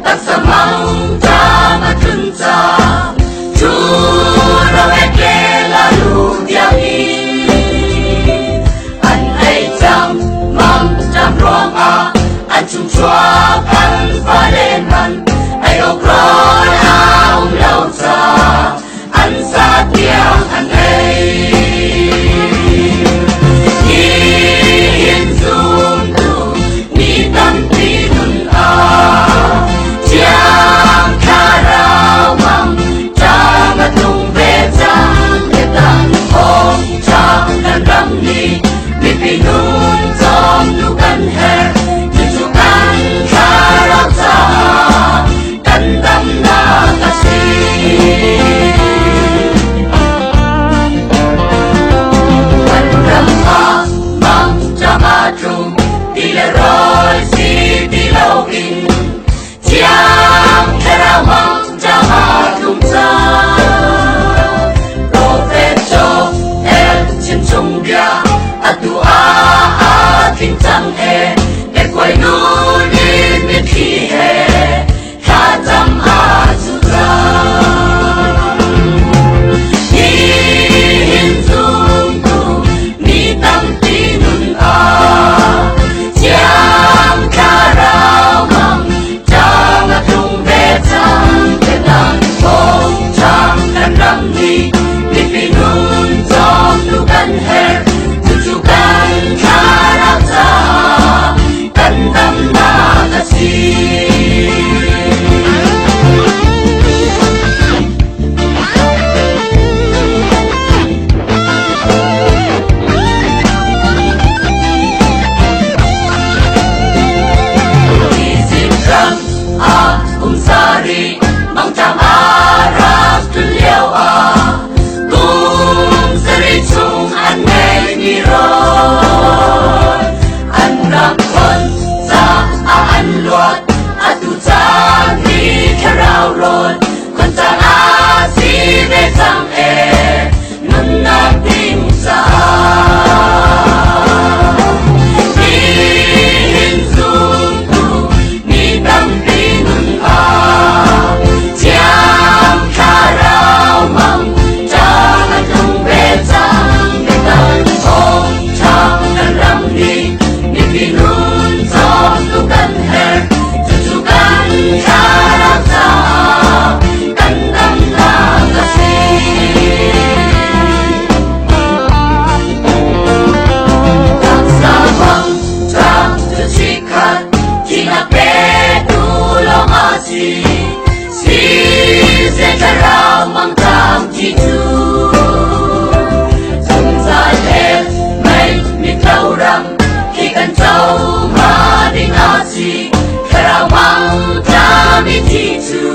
taksamang tamatunta Juraweke lalu diangi An ai jam mang jam ruang a An chung chua kan palen man Ai o kron aung lau ta An sa tiang an ai Yin zoom tu ni tam pinun a Chiang karao mang Chang atung bezang Ketang hong chang dan ram ni Ni pinun tom lukan her Tutukan karao ta Kandam na kasih Trung tila roi si tilau in Chiang kera mang jama tung sa Profeto el chin chung bia Atu a ting tang e E quay nu ni mi thi he Kha tam a su ta Yin dung tu ni tam tinun a Chiang karao mang Chang atung betang Ketang hong chang dan ram ni Ni pinun tom lukan her Tutukan karao ta Kandam na kasih Sari mang cham arab tu liao a kum sari chung an ngay ni roi an ram kon sa a an luat a tu cha ni karao ron kon cha a si be chang e nun na ting sa Karao mang jami titu